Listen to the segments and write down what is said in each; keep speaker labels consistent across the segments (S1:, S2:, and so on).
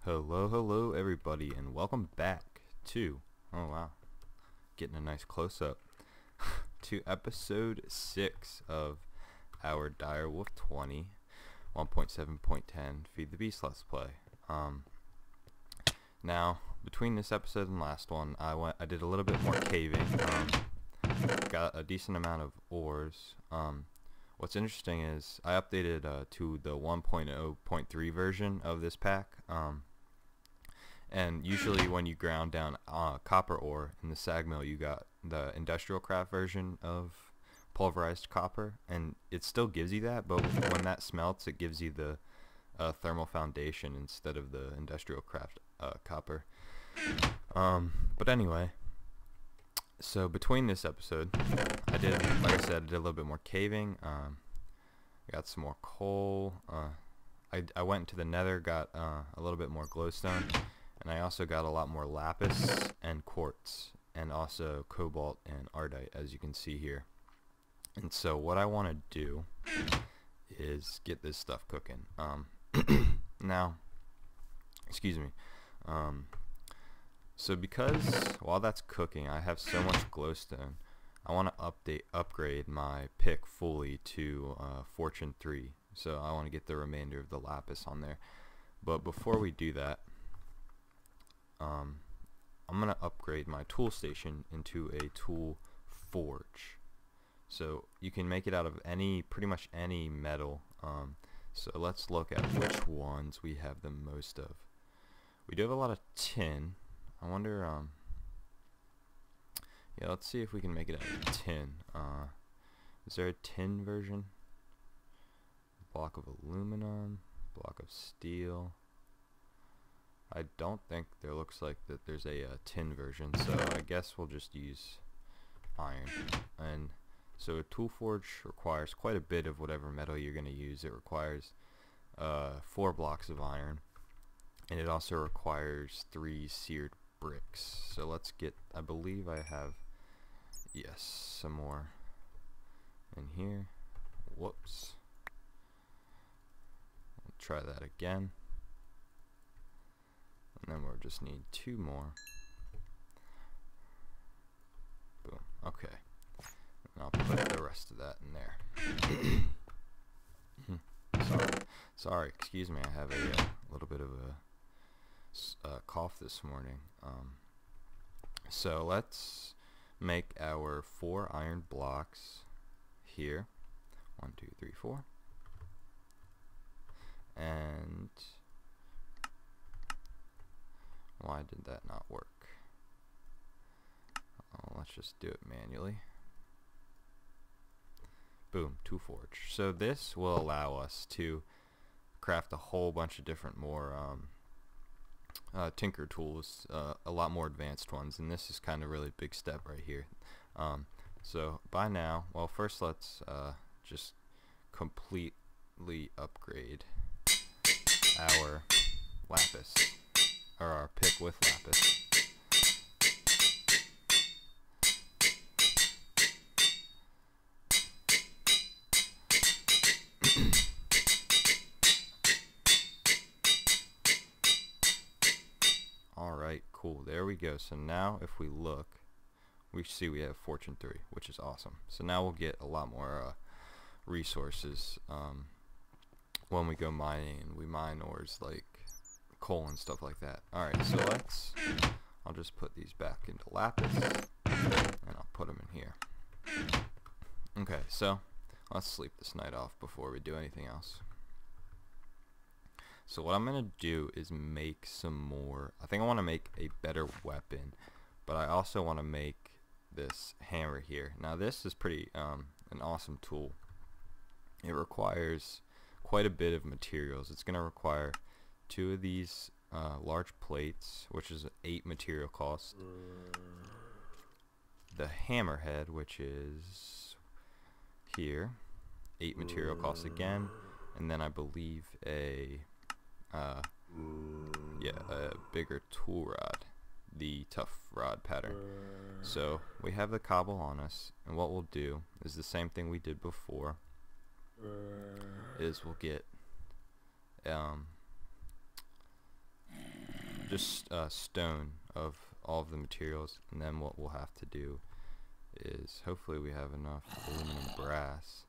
S1: Hello everybody, and welcome back to, oh wow, getting a nice close-up, to episode 6 of our Direwolf20 1.7.10 Feed the Beast Let's Play. Now, between this episode and last one, I did a little bit more caving, got a decent amount of ores. What's interesting is I updated to the 1.0.3 version of this pack, and usually when you ground down copper ore in the sag mill, you got the industrial craft version of pulverized copper, and it still gives you that, but when that smelts, it gives you the thermal foundation instead of the industrial craft copper. But anyway, so between this episode, I did, like I said, I did a little bit more caving. Got some more coal. I went into the nether, got a little bit more glowstone, and I also got a lot more lapis and quartz, and also cobalt and ardite, as you can see here. And so what I want to do is get this stuff cooking. Now, excuse me. So because while that's cooking, I have so much glowstone, I want to upgrade my pick fully to Fortune 3. So I want to get the remainder of the lapis on there. But before we do that, I'm going to upgrade my tool station into a tool forge. So you can make it out of pretty much any metal. So let's look at which ones we have the most of. We do have a lot of tin. I wonder, yeah, let's see if we can make it out of tin. Is there a tin version? Block of aluminum, block of steel. I don't think there looks like that there's a tin version, so I guess we'll just use iron. And so a tool forge requires quite a bit of whatever metal you're going to use. It requires 4 blocks of iron, and it also requires 3 seared bricks. So let's get, I believe I have, yes, some more in here. Whoops. We'll try that again. And then we'll just need 2 more. Boom. Okay. And I'll put the rest of that in there. Sorry, excuse me, I have a little bit of a cough this morning. So let's make our 4 iron blocks here. 1, 2, 3, 4. And why did that not work? Let's just do it manually. Boom, 2 forge. So this will allow us to craft a whole bunch of different more tinker tools, a lot more advanced ones, and this is kind of a really big step right here. So by now, well, first let's just completely upgrade our lapis, or our pick with lapis. Alright, cool, there we go. So now if we look, we see we have Fortune 3, which is awesome. So now we'll get a lot more resources when we go mining, and we mine ores like coal and stuff like that. Alright, so I'll just put these back into lapis, and I'll put them in here. Okay, so let's sleep this night off before we do anything else. So what I'm going to do is make some more, I think I want to make a better weapon, but I also want to make this hammer here. Now this is pretty an awesome tool. It requires quite a bit of materials. It's going to require 2 of these large plates, which is 8 material cost. The hammerhead, which is here, 8 material cost again, and then I believe a bigger tool rod, the tough rod pattern. So we have the cobble on us, and what we'll do is the same thing we did before, is we'll get just stone of all of the materials, and then what we'll have to do is hopefully we have enough aluminum brass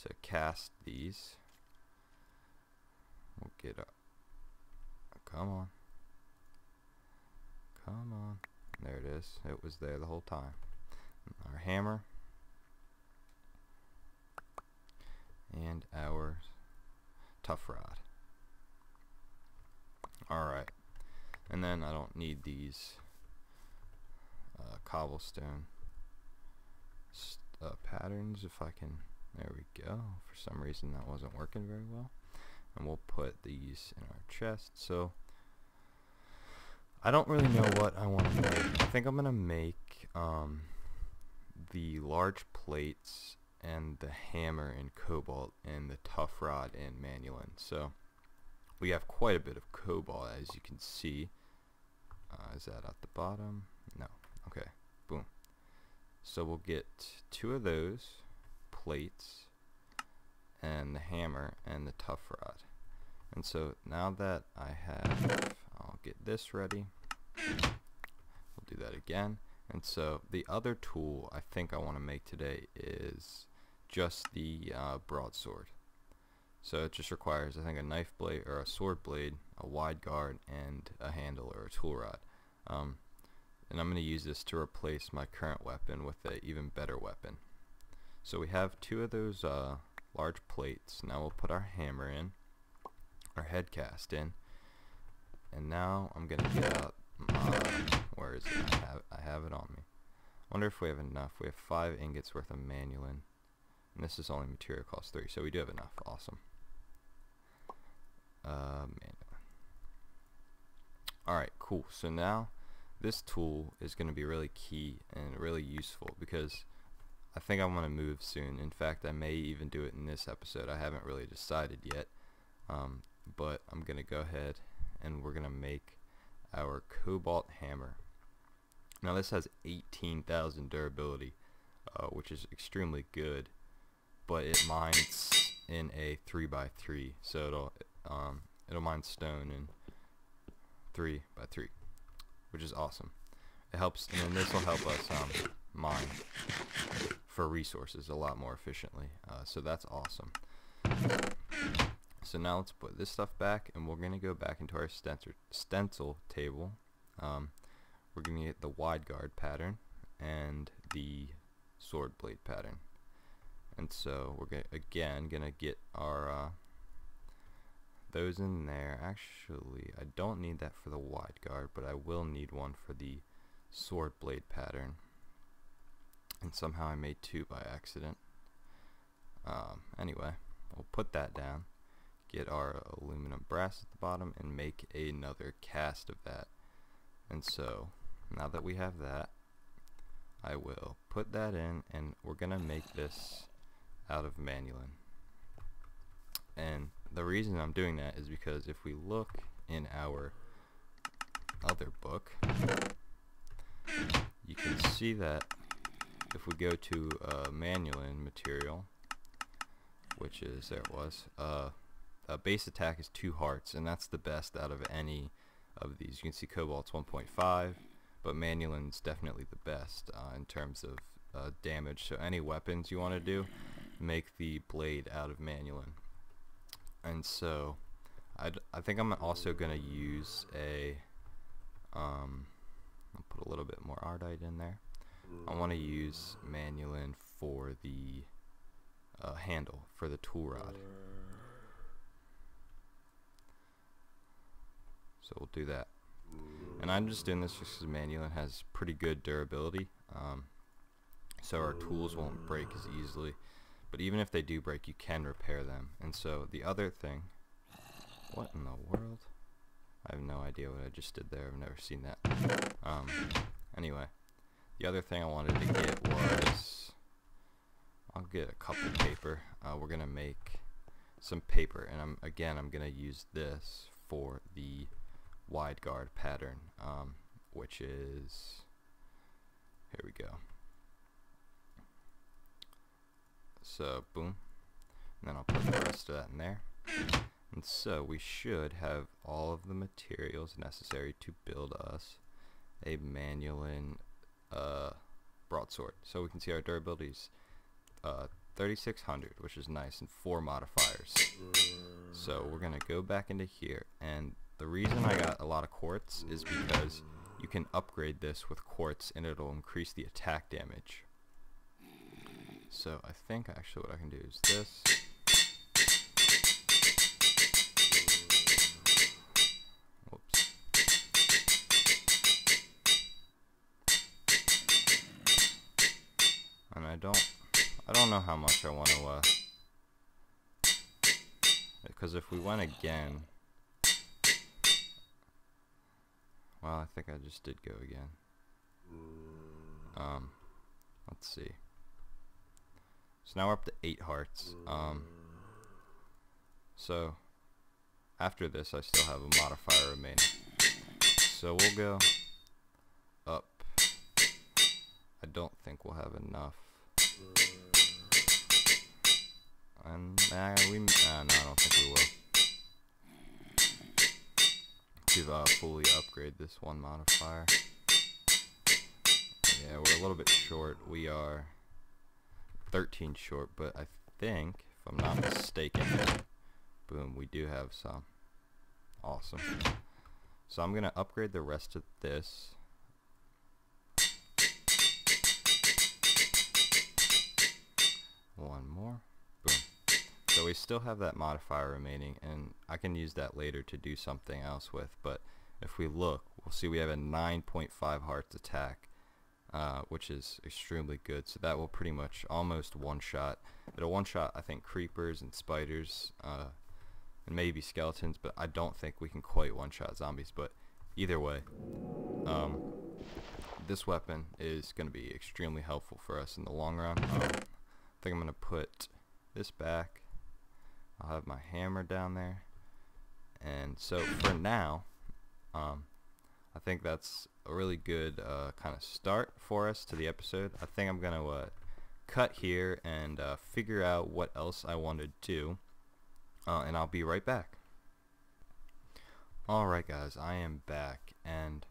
S1: to cast these. We'll get up. Come on. Come on. There it is. It was there the whole time. Our hammer. And our tough rod. Alright. And then I don't need these cobblestone patterns if I can. There we go. For some reason that wasn't working very well. And we'll put these in our chest. So I don't really know what I want to make. I think I'm going to make the large plates and the hammer in cobalt and the tough rod in manulin. So we have quite a bit of cobalt, as you can see. Is that at the bottom? No. Okay. Boom. So we'll get 2 of those plates and the hammer and the tough rod. And so now that I have, I'll get this ready. We'll do that again. And so the other tool I think I want to make today is just the broadsword. So it just requires, I think, a knife blade or a sword blade, a wide guard, and a handle or a tool rod. And I'm going to use this to replace my current weapon with an even better weapon. So we have 2 of those large plates. Now we'll put our hammer in, our head cast in, and now I'm going to get out where is it? I have it on me. I wonder if we have enough. We have 5 ingots worth of manulin, and this is only material cost 3, so we do have enough. Awesome. Manulin. Alright, cool. So now this tool is going to be really key and really useful because I think I want to move soon. In fact, I may even do it in this episode. I haven't really decided yet, but I'm going to go ahead and we're going to make our cobalt hammer. Now this has 18,000 durability, which is extremely good, but it mines in a 3x3, so it'll mine stone in 3x3, which is awesome. It helps, and then this will help us mine for resources a lot more efficiently, so that's awesome. So now let's put this stuff back, and we're going to go back into our stencil table. We're going to get the wide guard pattern and the sword blade pattern. And so we're again going to get our those in there. Actually, I don't need that for the wide guard, but I will need one for the sword blade pattern. And somehow I made 2 by accident. Anyway, we'll put that down, get our aluminum brass at the bottom, and make another cast of that. And so now that we have that, I will put that in, and we're gonna make this out of manulin. And the reason I'm doing that is because if we look in our other book, you can see that if we go to manulin material, which is, there it was, base attack is 2 hearts, and that's the best out of any of these. You can see cobalt's 1.5, but manulin's definitely the best in terms of damage. So any weapons you want to do, make the blade out of manulin. And so I think I'm also going to use a I'll put a little bit more ardite in there. I want to use manulin for the handle for the tool rod. So we'll do that. And I'm just doing this just because manulin has pretty good durability, so our tools won't break as easily. But even if they do break, you can repair them. And so the other thing, what in the world? I have no idea what I just did there. I've never seen that. Anyway, the other thing I wanted to get was, I'll get a couple paper. We're gonna make some paper, and I'm gonna use this for the wide guard pattern, which is, here we go. So boom, and then I'll put the rest of that in there, And so we should have all of the materials necessary to build us a Manualin broadsword. So we can see our durability is 3600, which is nice, and 4 modifiers. So we're gonna go back into here, and the reason I got a lot of quartz is because you can upgrade this with quartz and it'll increase the attack damage. So I think actually what I can do is this. Whoops. And I don't know how much I want to because if we went again, well, I think I just did go again. Let's see. So now we're up to 8 hearts. So after this, I still have a modifier remaining. So we'll go up. I don't think we'll have enough. And no, I don't think we will. To fully upgrade this one modifier. Yeah, we're a little bit short. We are 13 short, but I think, if I'm not mistaken, boom, we do have some. Awesome. So I'm gonna upgrade the rest of this. One more. Boom. So we still have that modifier remaining, and I can use that later to do something else with, but if we look, we'll see we have a 9.5 hearts attack, which is extremely good. So that will pretty much almost one-shot. It'll one-shot, I think, creepers and spiders, and maybe skeletons, but I don't think we can quite one-shot zombies. But either way, this weapon is going to be extremely helpful for us in the long run. I think I'm going to put this back. I'll have my hammer down there, and so for now, I think that's a really good kind of start for us to the episode. I think I'm going to cut here and figure out what else I want to do, and I'll be right back. Alright guys, I am back, and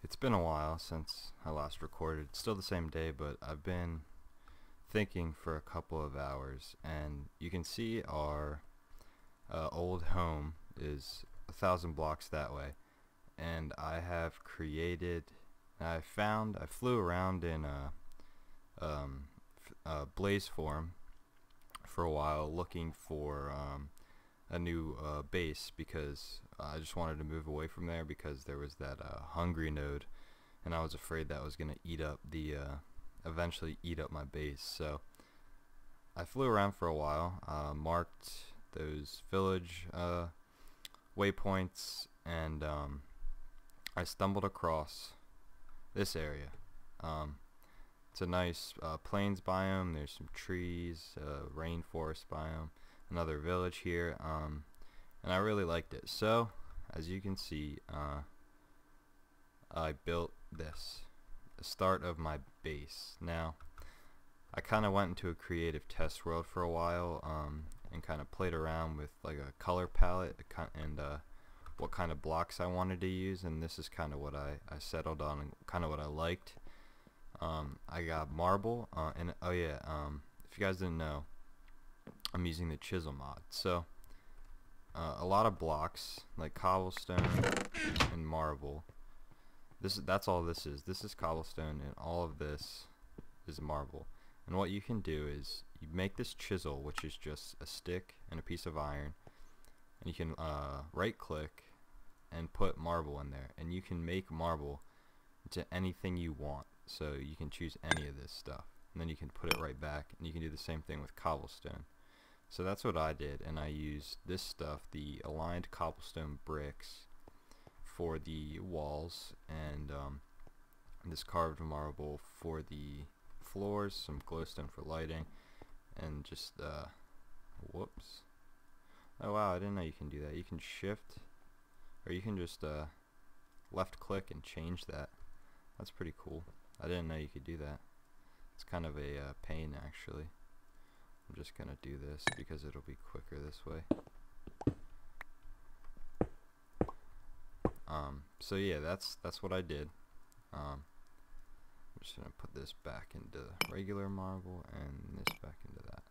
S1: it's been a while since I last recorded. It's still the same day, but I've been thinking for a couple of hours, and you can see our old home is 1,000 blocks that way, and I have created, I flew around in Blaze Form for a while looking for a new base, because I just wanted to move away from there because there was that hungry node, and I was afraid that was going to eat up the eventually eat up my base. So I flew around for a while, marked those village waypoints, and I stumbled across this area. It's a nice plains biome. There's some trees, rainforest biome, another village here, and I really liked it. So as you can see, I built this, the start of my base. Now I kind of went into a creative test world for a while, and kind of played around with like a color palette and what kind of blocks I wanted to use, and this is kind of what I settled on and kind of what I liked. I got marble, and oh yeah, if you guys didn't know, I'm using the chisel mod. So a lot of blocks like cobblestone and marble. That's all this is. This is cobblestone, and all of this is marble. And what you can do is you make this chisel, which is just a stick and a piece of iron, and you can right click and put marble in there, and you can make marble into anything you want. So you can choose any of this stuff, and then you can put it right back, and you can do the same thing with cobblestone. So that's what I did, and I used this stuff, the aligned cobblestone bricks, for the walls, and this carved marble for the floors, some glowstone for lighting, and just whoops, oh wow, I didn't know you can do that. You can shift, or you can just left click and change that. That's pretty cool. I didn't know you could do that. It's kind of a pain, actually. I'm just gonna do this because it'll be quicker this way. So yeah, that's what I did. I'm just gonna put this back into regular marble and this back into that,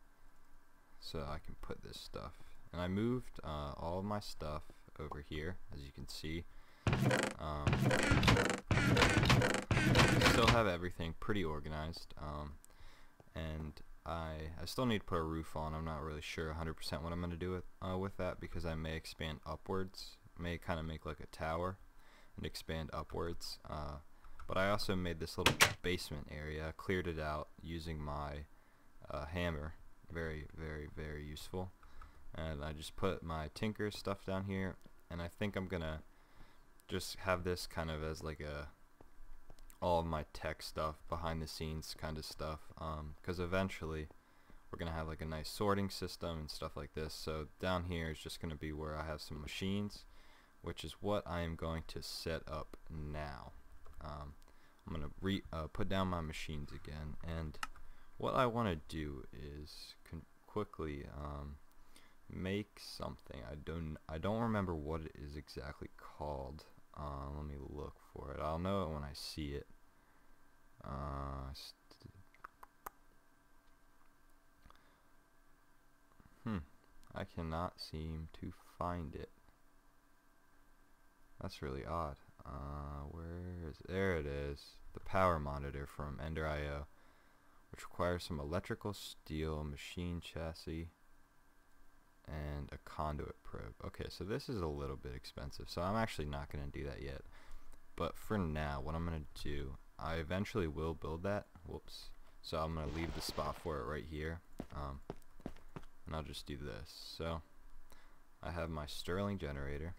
S1: so I can put this stuff. And I moved all of my stuff over here, as you can see. Still have everything pretty organized, and I still need to put a roof on. I'm not really sure 100% what I'm going to do with that, because I may expand upwards, may kind of make like a tower and expand upwards. But I also made this little basement area, cleared it out using my hammer. Very, very, very useful. And I just put my tinker stuff down here, and I think I'm gonna just have this kind of as like all of my tech stuff, behind the scenes kind of stuff, because eventually we're gonna have like a nice sorting system and stuff like this. So down here is just gonna be where I have some machines, which is what I am going to set up now. I'm gonna put down my machines again, and what I want to do is quickly make something. I don't remember what it is exactly called. Let me look for it. I'll know it when I see it. I cannot seem to find it. That's really odd. Where is it? There it is. The power monitor from Ender.io, which requires some electrical steel, machine chassis, and a conduit probe. Okay, so this is a little bit expensive, so I'm actually not going to do that yet. But for now, what I'm going to do, I eventually will build that. Whoops. So I'm going to leave the spot for it right here. And I'll just do this. So I have my Stirling generator.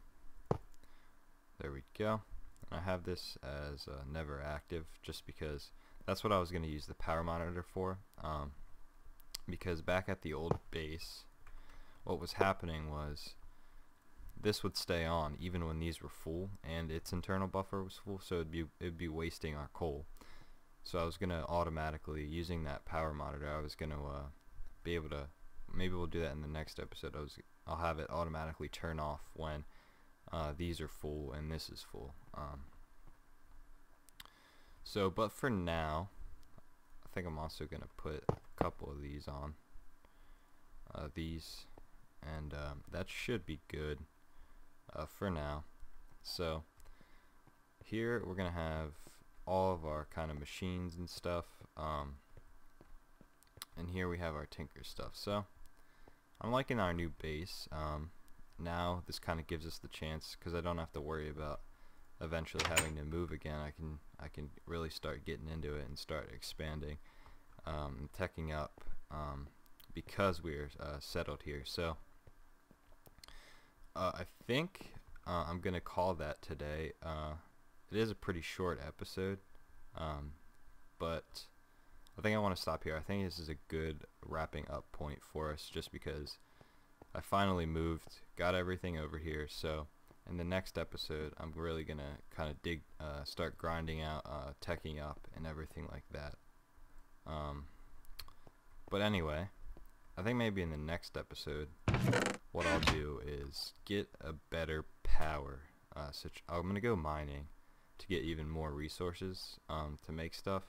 S1: There we go. And I have this as never active, just because that's what I was going to use the power monitor for. Because back at the old base, what was happening was this would stay on even when these were full and its internal buffer was full, so it'd be wasting our coal. So I was gonna automatically, using that power monitor, I was gonna be able to, maybe we'll do that in the next episode. I'll have it automatically turn off when these are full and this is full. But for now, I think I'm also gonna put a couple of these on. And that should be good for now. So here we're gonna have all of our kind of machines and stuff, and here we have our tinker stuff. So I'm liking our new base. Now this kind of gives us the chance, because I don't have to worry about eventually having to move again. I can really start getting into it and start expanding, teching up, because we're settled here. So I think I'm gonna call that today. It is a pretty short episode, but I think I want to stop here. I think this is a good wrapping up point for us, just because I finally moved, got everything over here. So in the next episode, I'm really gonna kind of start grinding out, teching up and everything like that. But anyway, I think maybe in the next episode, what I'll do is get a better power. I'm gonna go mining to get even more resources to make stuff,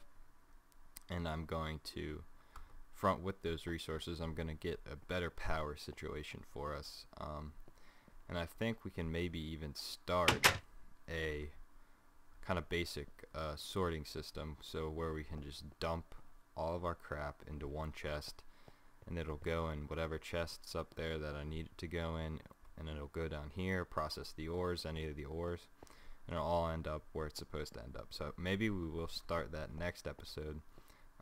S1: and I'm going to front with those resources. I'm gonna get a better power situation for us, and I think we can maybe even start a kind of basic sorting system, so where we can just dump all of our crap into one chest, and it'll go in whatever chests up there that I need it to go in, and it'll go down here, process the ores, any of the ores, and it'll all end up where it's supposed to end up. So maybe we will start that next episode.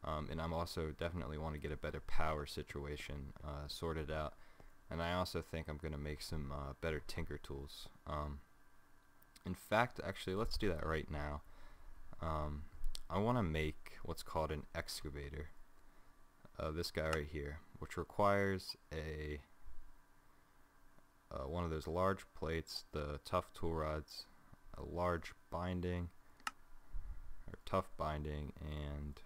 S1: And I'm also definitely want to get a better power situation sorted out, and I also think I'm gonna make some better tinker tools. In fact, actually, let's do that right now. I want to make what's called an excavator. This guy right here, which requires a one of those large plates, the tough tool rods, a large binding, or tough binding, and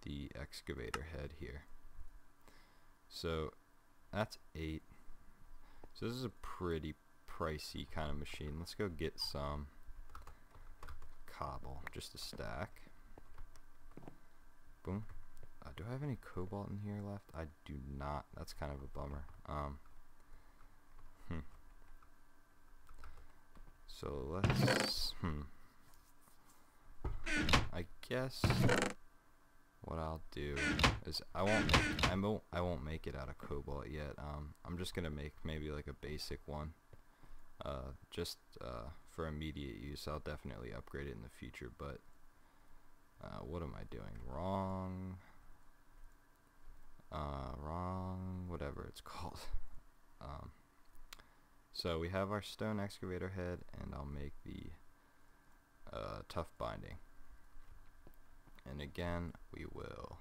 S1: the excavator head here. So that's 8. So this is a pretty pricey kind of machine. Let's go get some. cobble, just a stack. Boom. Do I have any cobalt in here left? I do not. That's kind of a bummer. So let's I guess what I'll do is I won't make it out of cobalt yet. I'm just gonna make maybe like a basic one, just for immediate use. I'll definitely upgrade it in the future, but what am I doing wrong? Whatever it's called. So we have our stone excavator head, and I'll make the tough binding. And again, we will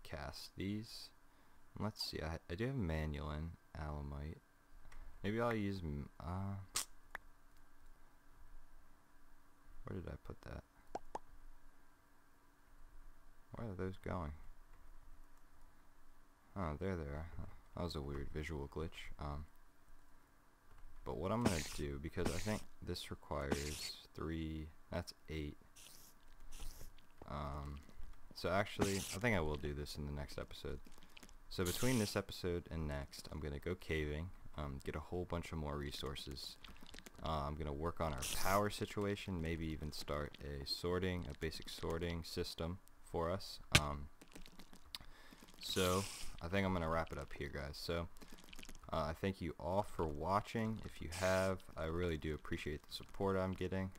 S1: cast these. And let's see, I do have manulin, alamite. Maybe I'll use, where did I put that? Where are those going? Oh, there they are. That was a weird visual glitch. But what I'm going to do, because I think this requires 3, that's 8. So actually, I think I will do this in the next episode. So between this episode and next, I'm going to go caving, get a whole bunch of more resources. I'm going to work on our power situation, maybe even start a basic sorting system for us. So I think I'm going to wrap it up here, guys. So I thank you all for watching. If you have, I really do appreciate the support I'm getting.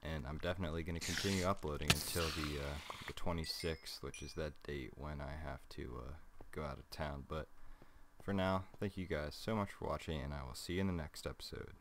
S1: And I'm definitely going to continue uploading until the 26th, which is that date when I have to go out of town. But for now, thank you guys so much for watching, and I will see you in the next episode.